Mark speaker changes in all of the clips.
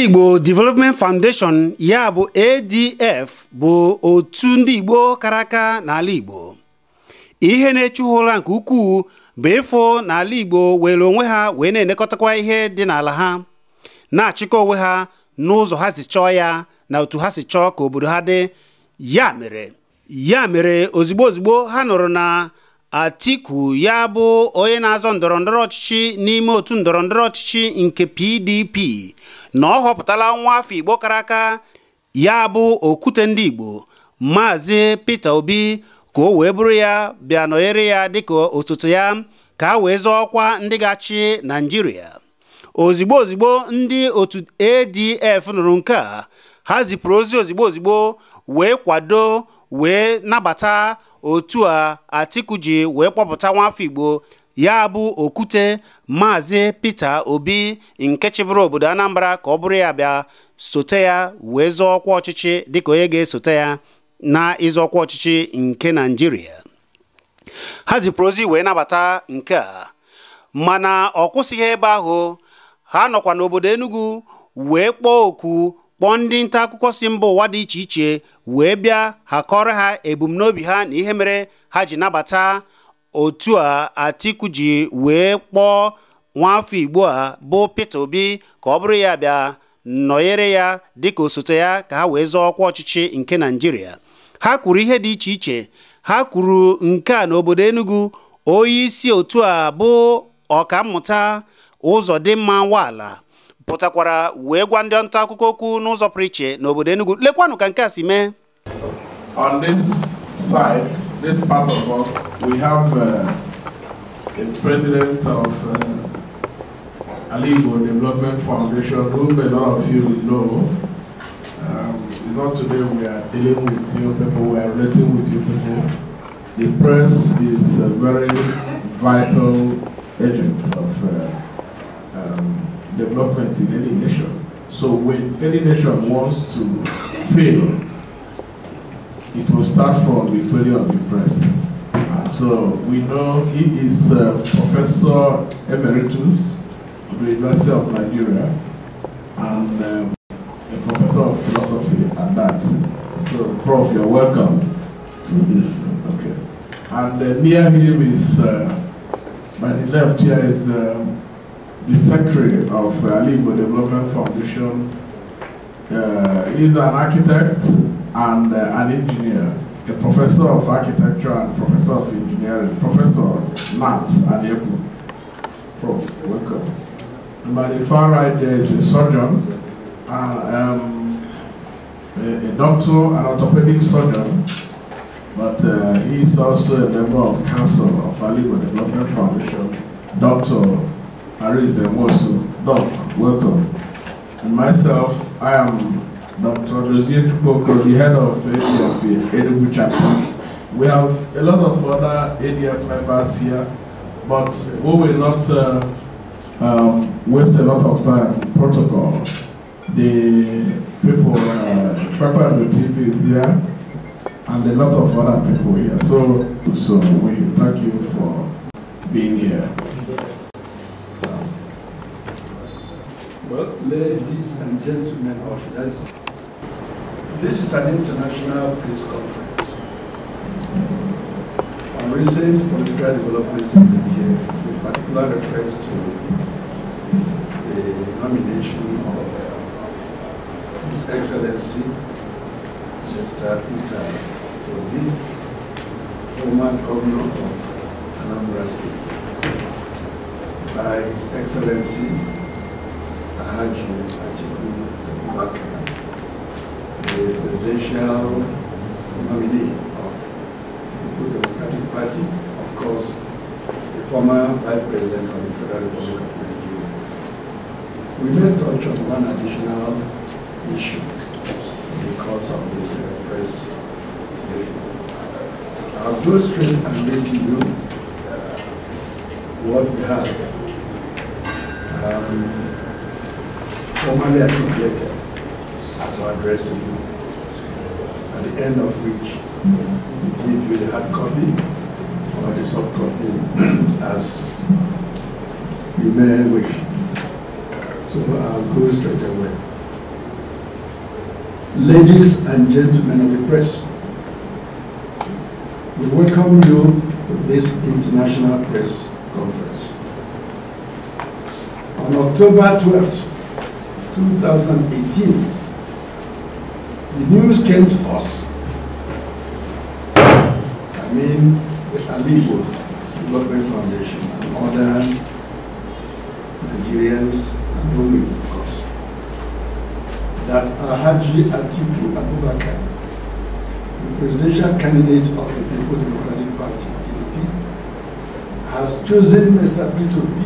Speaker 1: Igbo Development Foundation ya bụ ADF bụ otu ndị Igbo karaka n'ala Igbo. Ihe na-echu ụra nke ukwuu bụ ịfụ n'ala Igbo were onwe ha wee na-enekọtakwa ihe dị n'ala ha, na-achịkọ onwe ha n'ụzọ ha si chọọ ya na otu ha si chọọ ka obodo ha dị. Ya mere ozigbo ha nụrụ na Atiku ya bụ onye na-azọ ndọrọndọrọ ọchịchị n'ime otu ndọrọndọrọ ọchịchị nke PDP na ọ họpụtala nwa afọ Igbo karaka ya bụ okwute ndị Igbo Maazị Peter Obi ka o wee bụrụ ya bịa nọnyere ya dịka osote ya ka ha wee zọọ ọkwa ndị ga-achị Naịjirịa. Ozigbo ndị otu ADF nụrụ nke a, ha zipụrụ ozi ozigbo wee kwado wee nabata otu a Atiku ji wee kpọpụta nwa afọ Igbo ya bụ okwute Maazị Peter Obi nke chịbụrụ obodo Anambra ka ọ bụrụ ya bịa sote ya wee zọọ ọkwa ọchịchị dịka onye ga-esote ya na ịzọ ọkwa ọchịchị nke Naịjirịa. Ha zipụrụ ozi wee nabata nke a, mana ọ kwụsịghị ebe ahụ. Ha nọkwa n'obodo Enugu wee kpọọ oku kpọọ ndị nta akụkọ si mba ụwa dị iche iche wee bịa ha kọrọ ha ebumnobi ha na ihe mere ha ji nabata otu a Atiku ji wee kpọọ nwafọ Igbo a bụ Peter Obi ka ọ bụrụ ya bịa nọnyere ya dịka osote ya ka ha wee zọọ ọkwa ọchịchị nke Naịjirịa. Ha kwuru ihe dị iche iche. Ha kwuru nke a n'obodo Enugu. Onye isi otu a bụ ọkammụta Ụzọdịmma Nwaala pụtakwara wee gwa ndị nta akụkọ okwu n'ụzọ pụrụ iche n'obodo Enugu. Lekwanụ ka nke a si mee.
Speaker 2: On this side, this part of us, we have a president of Igbo Development Foundation, whom a lot of you know. It's not today we are dealing with you people, we are relating with you people. The press is a very vital agent of development in any nation. So when any nation wants to fail, it will start from the failure of the press. So we know he is Professor Emeritus of the University of Nigeria and a Professor of Philosophy at that. So Prof, you're welcome to this. Okay. And near him is, by the left here is the Secretary of Igbo Development Foundation. He's an architect and an engineer, a professor of architecture and professor of engineering, Professor Nat Atiku. Prof, welcome. And by the far right there is a surgeon, a doctor, an orthopedic surgeon, but he is also a member of Council of Igbo Development Foundation, Dr. Arize Mosu. Doc, welcome. And myself, I am Dr. Dozie Chukoko, the head of ADF Enugu chapter. We have a lot of other ADF members here, but we will not waste a lot of time. Protocol. The people, Kpakpando TV is here, and a lot of other people here. So we thank you for being here.
Speaker 3: Well, ladies and gentlemen, this is an international peace conference on recent political developments in Nigeria, with particular reference to the nomination of His Excellency Mr. Peter Obi, former governor of Anambra State, by His Excellency Atiku, Abubakar, the presidential nominee of the Democratic Party, of course, the former Vice President of the Federal Republic of Nigeria. We may touch on one additional issue because of this press briefing. I'll go straight and read to you what we have formally articulated as our address to you, at the end of which we give you the hard copy as you may wish. So I'll go straight away. Ladies and gentlemen of the press, we welcome you to this international press conference. On October 12th, 2018, the news came to us. I mean, the Igbo Development Foundation and other Nigerians and women, of course, that Atiku Abubakar, the presidential candidate of the People's Democratic Party, PDP, has chosen Mr. P2P,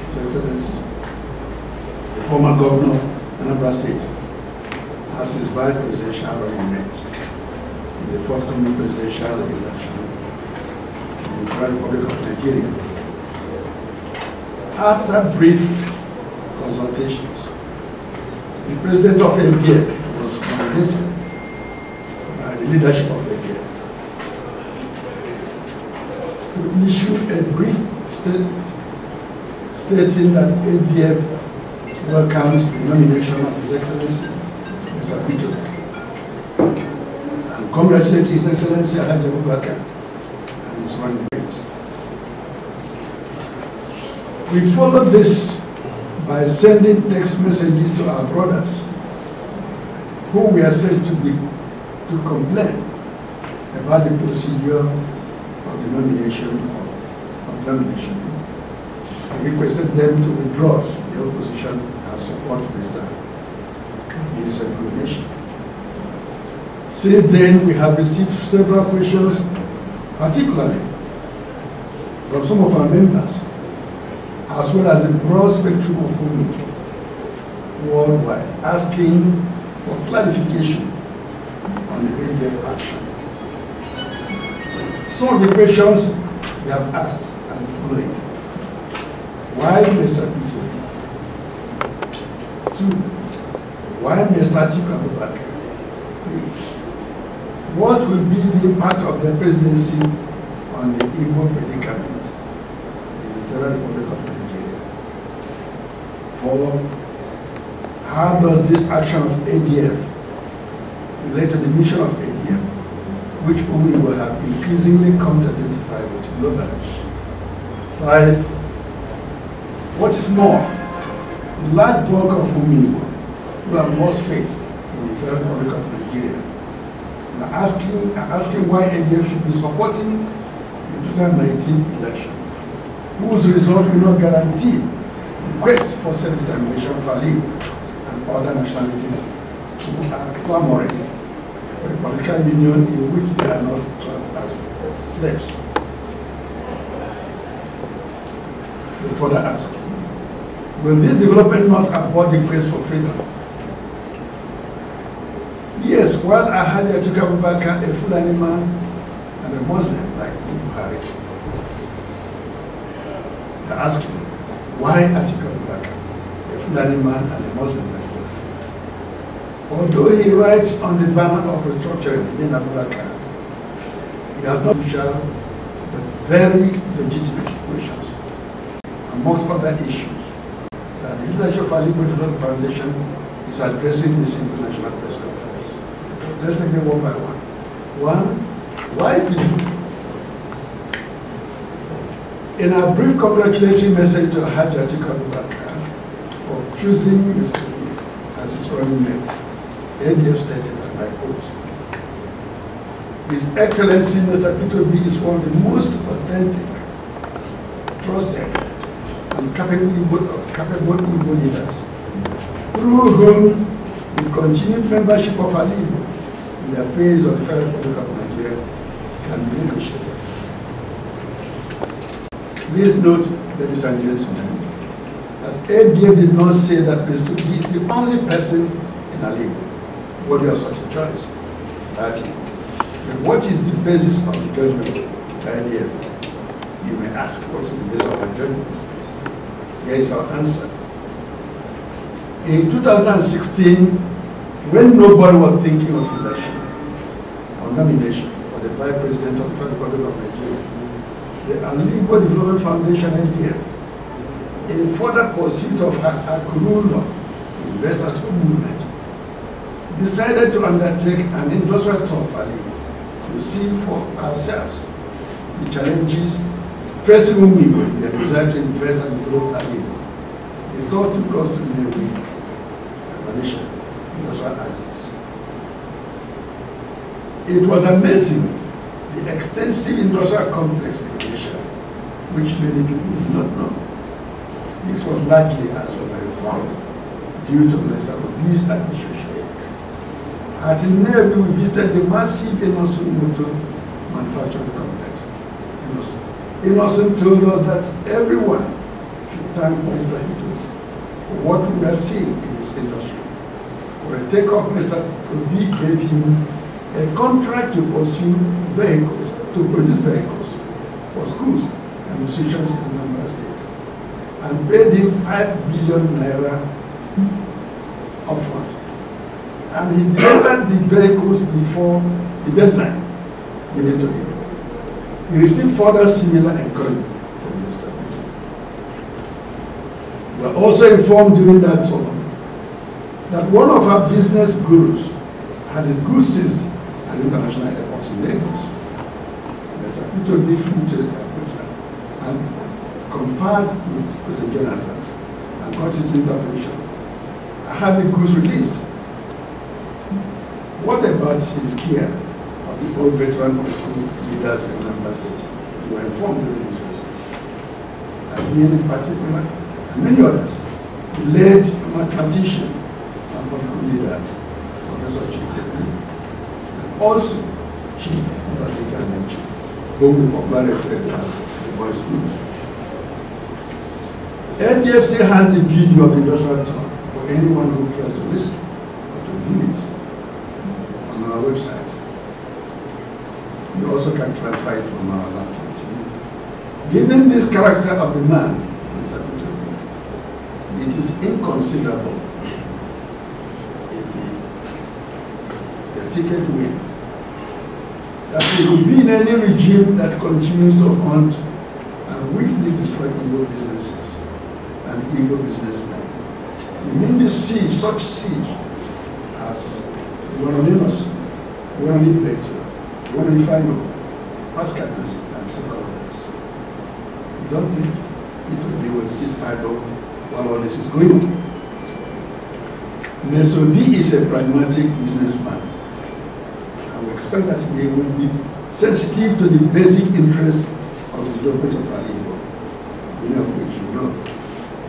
Speaker 3: His Excellency, the former governor of Anambra State, as his vice presidential running mate in the forthcoming presidential election in the Federal Republic of Nigeria. After brief consultations, the president of ABF was nominated by the leadership of ABF to issue a brief statement stating that ABF welcomes the nomination of His Excellency Mr. P2P and congratulates His Excellency Abubakar and his running mate. We followed this by sending text messages to our brothers who were said to complain about the procedure of the nomination. We requested them to withdraw the opposition and support Mr. His nomination. Since then, we have received several questions, particularly from some of our members, as well as a broad spectrum of women worldwide, asking for clarification on the ABF action. Some of the questions they have asked are the following. Why Mr. P2P? 2. Why Mr. Atiku Abubakar? 3. What will be the impact of the presidency on the Igbo predicament in the Federal Republic of Nigeria? 4. How does this action of ABF relate to the mission of ABF, which we will have increasingly come to identify with globally? 5. What is more, the large bulk of Igbo who have lost faith in the Federal Republic of Nigeria are asking why ABF should be supporting the 2019 election, whose result will not guarantee the quest for self-determination for Igbo and other nationalities who are clamoring for a political union in which they are not trapped as slaves. They further ask, will this development not abort the quest for freedom? Yes, while Atiku Abubakar, a Fulani man and a Muslim like Buhari, they're asking, why Atiku Abubakar, a Fulani man and a Muslim like Buhari? Although he writes on the banner of restructuring in Abubakar, he has not crucial but very legitimate questions, amongst other issues, that the leadership of the Igbo Development Foundation is addressing this international press conference. Let's take them one by one. 1, why P2P? In a brief congratulatory message to Atiku Abubakar for choosing Mr. P as his running mate, ABF stated, and I quote, His Excellency Mr. P2P is one of the most authentic, trusted, and capable Igbo leaders, through whom the continued membership of an Igbo in the affairs of the Federal Republic of Nigeria can be negotiated. Please note, ladies and gentlemen, that ABF did not say that Mr. P is the only person in an Igbo worthy of such a choice. But what is the basis of the judgment by ABF? You may ask, what is the basis of our judgment? Here is our answer. In 2016, when nobody was thinking of election or nomination for the Vice President of the Federal Republic of Nigeria, the Igbo Development Foundation, NDF, in further pursuit of her Akuru investors movement, decided to undertake an industrial tour for Igbo to see for ourselves the challenges facing Igbo in their desire to invest and develop Igbo. The tour took us to Nnewi and Onitsha industrial axis. It was amazing the extensive industrial complex in Onitsha, which many people did not know. This was largely, as we were informed, due to Mr. Obi's administration. At Nnewi, we visited the massive Inosun Motor manufacturing complex. Inosun told us that everyone should thank Mr. Ito for what we were seeing in his industry. For a takeoff, Mr. Obi gave him a contract to pursue vehicles, to produce vehicles for schools and institutions in Anambra State, and paid him 5 billion naira upfront. And he delivered the vehicles before the deadline given to him. He received further similar encouragement from Mr. Putin. We were also informed during that tour that one of our business gurus had his goods seized at the international airport in Lagos. Mr. Putin flew to Abuja and conferred with President Jonathan and got his intervention and had the goods released. What about his care of the old veteran political leaders in Anambra State who were informed during his visit? And he in particular, and many others, the late mathematician and political leader, Professor Chizzy, and also Chief Atiku mentioned, whom we popularly refer to as the Boys Group. NDFC has the video of the industrial tour for anyone who cares to listen or to view it on our website. You also can clarify it from our laptop. Given this character of the man, Mr. Putin, it is inconceivable if the ticket win that he will be in any regime that continues to hunt and willfully destroy Igbo businesses and Igbo businessmen. We mean this siege, such siege as the one on Innocent, the one on Ibeto, the one on Final, Pascal Music, and several others. We don't need it they will sit idle while all this is going on. Mr. Obi is a pragmatic businessman, and we expect that he will be sensitive to the basic interests of the development of our Igbo, many of which you know.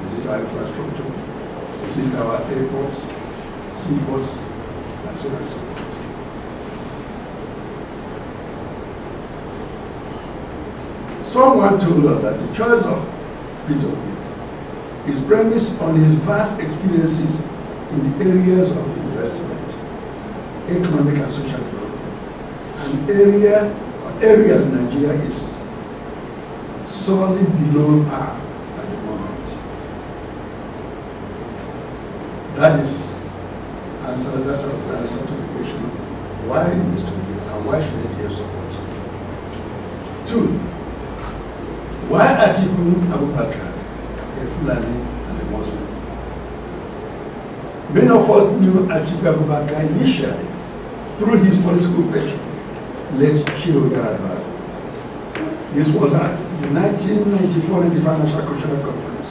Speaker 3: Is it our infrastructure? Is it our airports, seaports, and so on and so forth? Someone told us that the choice of Peter Obi is premised on his vast experiences in the areas of investment, economic and social development, an area of Nigeria is sorely below par at the moment. That is that's our answer to the question, why Mr. Obi and why should they be supported? 2. Why Atiku Abubakar, a Fulani and a Muslim? Many of us knew Atiku Abubakar initially through his political patron, late Shehu Yaradua. This was at the 1994-95 National Cultural Conference.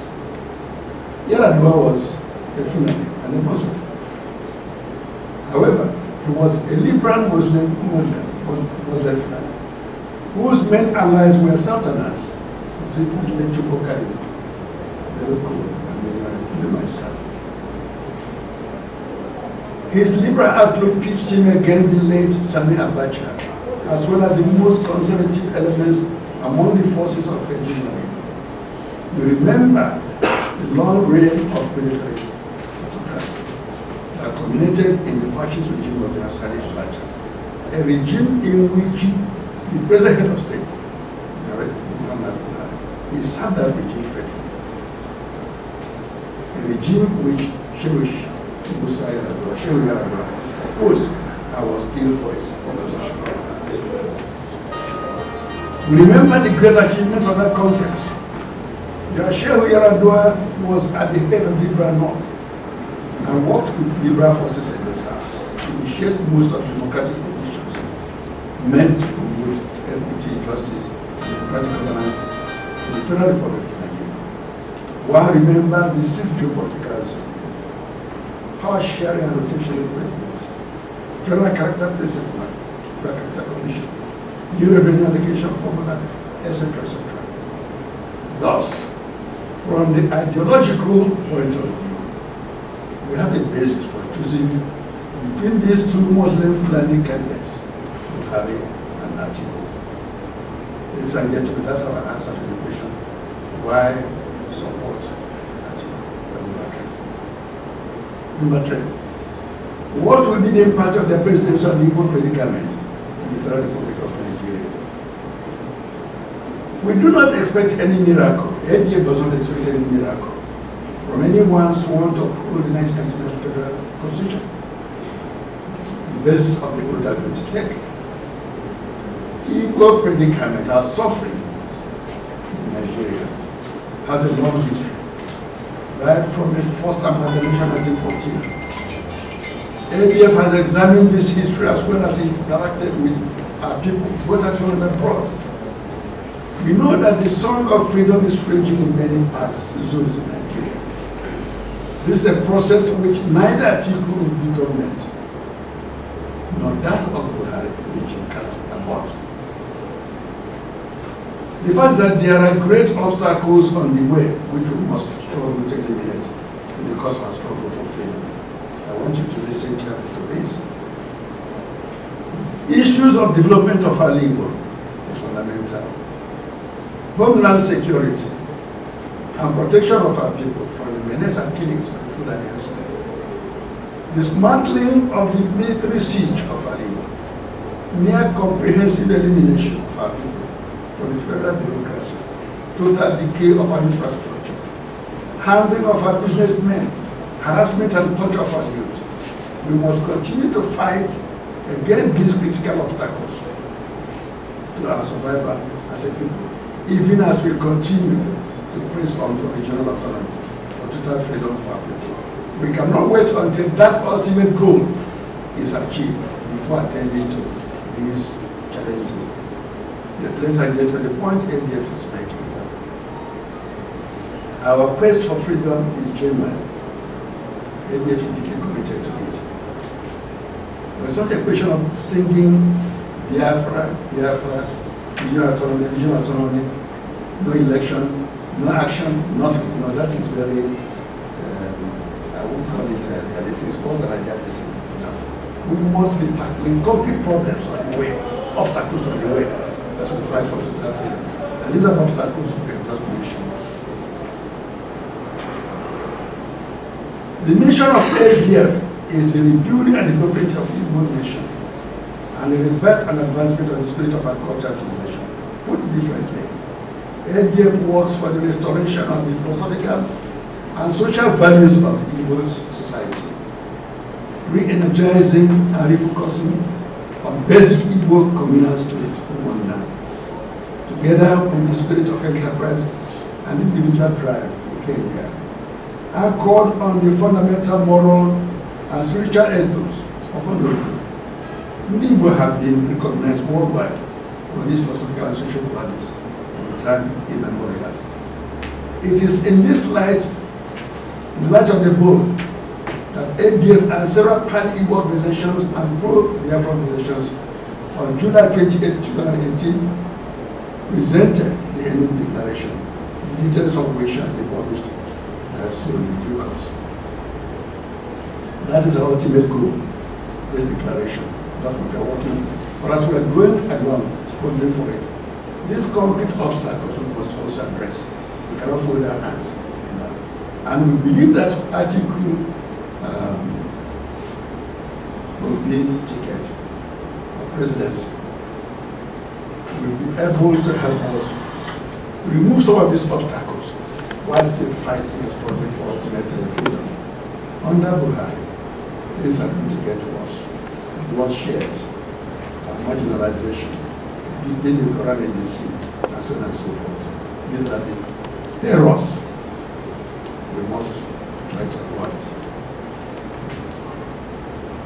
Speaker 3: Yaradua was a Fulani and a Muslim. However, he was a liberal Muslim Fulani, whose main allies were Southerners, including Kpakpando, and many others, including myself. His liberal outlook pitched him against the late Sani Abacha, as well as the most conservative elements among the forces of hegemony. You remember the long reign of military autocracy that culminated in the fascist regime of the Sani Abacha, a regime in which the present head of state, he served that regime faithfully. A regime which Shehu Yaradua opposed and was killed for his opposition. We remember the great achievements of that conference. Shehu Yaradua was at the head of Libra North and worked with Libra forces in the South to initiate most of the democratic conditions meant to promote equity, justice, democratic governance in the Federal Republic of Nigeria. One remember the 6 geopolitical zone, power sharing and rotational presidency, federal character principle, federal character commission, new revenue allocation formula, etc., etc. Thus, from the ideological point of view, we have a basis for choosing between these two Muslim Fulani candidates, Buhari and Atiku. Ladies and gentlemen, that's our answer to the question, why support Atiku Abubakar? Number 3, what will be the impact of the presidency on the Igbo predicament in the Federal Republic of Nigeria? We do not expect any miracle. ADF does not expect any miracle from anyone sworn to uphold the 1999 Federal Constitution. The basis of the oath are going to take. Igbo predicament, our suffering in Nigeria, has a long history. Right from the first amalgamation in 1914. ADF has examined this history as well as interacted with our people, both at home and abroad. We know that the song of freedom is raging in many parts, zones in Nigeria. This is a process in which neither Atiku will be government, nor that of Buhari, which he can abort. The fact is that there are great obstacles on the way, which we must struggle to eliminate in the course of our struggle for freedom. I want you to listen carefully to this. Issues of development of our Igbo is fundamental. Homeland security and protection of our people from the menace and killings of the Fulani herdsmen. Dismantling of the military siege of our Igbo. Near comprehensive elimination of our people from the federal bureaucracy. Total decay of our infrastructure. Handling of our businessmen. Harassment and torture of our youth. We must continue to fight against these critical obstacles to our survival as a people, even as we continue to press on for regional autonomy, for total freedom of our people. We cannot wait until that ultimate goal is achieved before attending to these challenges. Ladies and gentlemen, the point ADF is making, our quest for freedom is genuine. ADF is deeply committed to it. But it's not a question of singing Biafra, Biafra, regional autonomy, no election, no action, nothing. No, that is very, I won't call it realistic, it's called idealism. No. We must be tackling concrete problems on the way, obstacles on the way, as we fight for total freedom. And these are obstacles we have just mentioned. The mission of ADF is the rebuilding and development of the Igbo nation, and the rebirth and advancement of the spirit of our culture as a nation. Put differently, ADF works for the restoration of the philosophical and social values of the Igbo society, re-energizing and refocusing on basic Igbo communal spirit, together with the spirit of enterprise and individual drive in Kenya, anchored on the fundamental moral and spiritual ethos of Honolulu. Igbo have been recognized worldwide for these philosophical and social values from time immemorial. It is in this light, in the light of the book, that ADF and several pan-Igbo organizations and pro-Biafra organizations on July 28, 2018 presented the Enugu Declaration, the details of which shall be published as soon in due course. That is our ultimate goal, this declaration. That's what we are working for. But as we are going along, funding for it, these concrete obstacles we must also address. We cannot fold our hands. And we believe that Atiku will be ticket of presidency. Will be able to help us remove some of these obstacles while still fighting and struggling for ultimate freedom. Under Buhari, things are going to get worse. Bloodshed, marginalization, dipping the Quran in the sea, and so on and so forth. These are the errors we must try to avoid.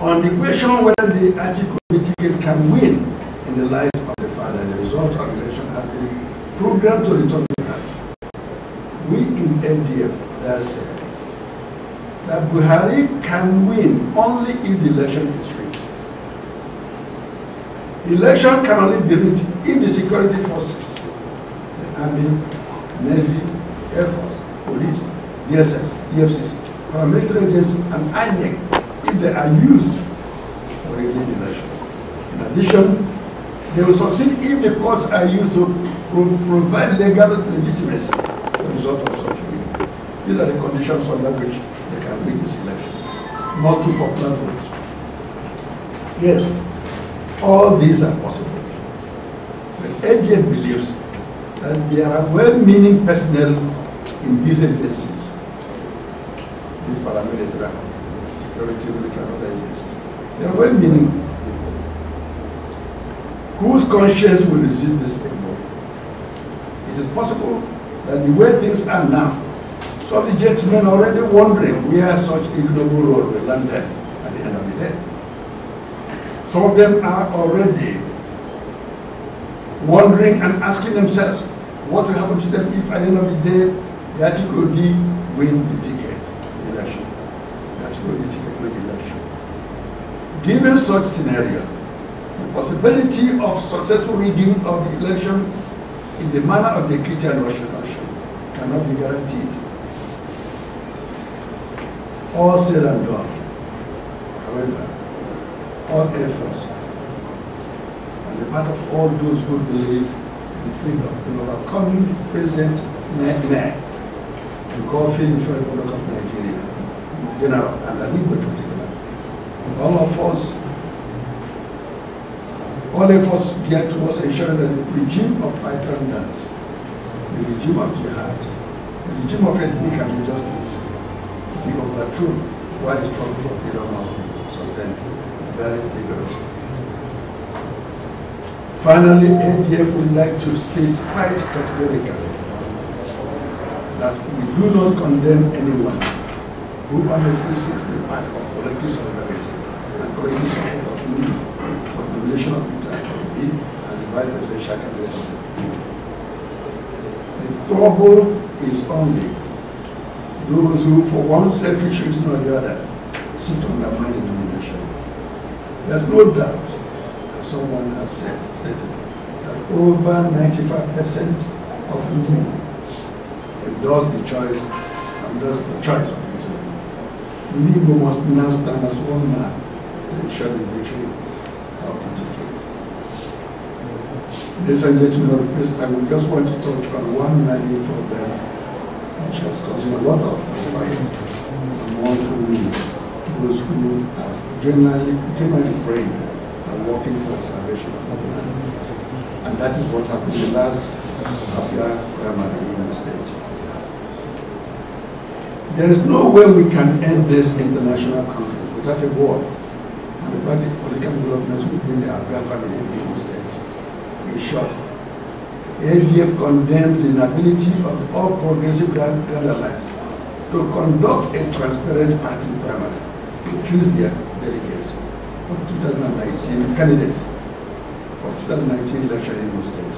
Speaker 3: On the question whether the Atiku ticket can win in the light of the fact that the result of the election has been programmed to return to her, we in NDF that said that Buhari can win only if the election is rigged. The election can only be rigged if the security forces, the Army, Navy, Air Force, Police, DSS, EFCC, paramilitary agencies, and INEC, if they are used for rigging the election. In addition, they will succeed if the courts are used to provide legal legitimacy as a result of such rigging. These are the conditions under which they can win this election, not through popular votes. Yes, all these are possible. But NDF believes that there are well-meaning personnel in these agencies, these paramilitary, security, military, and other agencies. They are well-meaning people whose conscience will resist this anymore. It is possible that the way things are now, some of the gentlemen are already wondering where such ignoble role will land them at the end of the day. Some of them are already wondering and asking themselves what will happen to them if at the end of the day the Atiku win the ticket, the election. The Atiku win the ticket, win the election. Given such scenario, the possibility of successful rigging of the election in the manner of the Christian Russian cannot be guaranteed. All said and done, however, all efforts on the part of all those who believe in freedom, in overcoming the present nightmare, engulfing the Federal Republic of Nigeria in general, and the Igbo in particular. All efforts geared towards ensuring that the regime of Pythonians, the regime of jihad, the regime of ethnic and injustice be overthrown while the struggle for freedom must be sustained very vigorously. Finally, NDF would like to state quite categorically that we do not condemn anyone who honestly seeks the path of collective solidarity and collective support of need for the nation of Peter Obi as the vice presidential candidate of the EU. The trouble is only those who, for one selfish reason or the other, seek to undermine the nomination. There's no doubt, as someone has stated, that over 95% of Igbo endorse the choice of Peter. Igbo must now stand as one man to ensure the victory of the ticket. Ladies and gentlemen of the press, I would just want to touch on one nagging problem which has caused a lot of fight among those who are genuinely praying and working for the salvation of the land. And that is what happened in the last Abia primary in the state. There is no way we can end this international conflict without a war and the political developments within the Abia family in the Igbo state. In short, ADF condemns the inability of all progressive Grand Allies to conduct a transparent party primary to choose their delegates for 2019 candidates for 2019 election in Igbo state.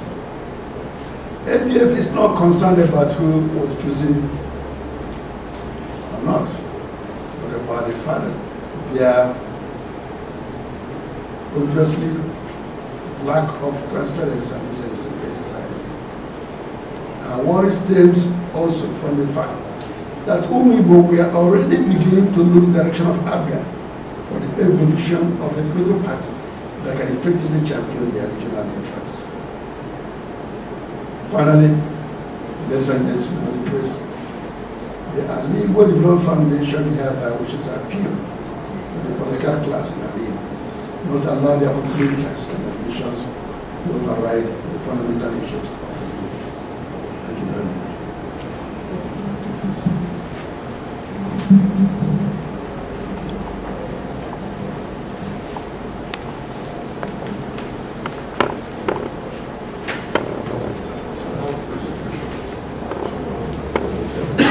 Speaker 3: ADF is not concerned about who was choosing or not, but about the fact that their obviously lack of transparency and decency in society. Our worry stems also from the fact that we are already beginning to look in the direction of Abia for the evolution of a political party that can effectively champion their regional interests. Finally, ladies and gentlemen of the press, the Igbo Development Foundation hereby wishes to appeal to the political class in Igbo not allow their political interests and ambitions to override the fundamental interests of the people. Thank you very much. Thank you.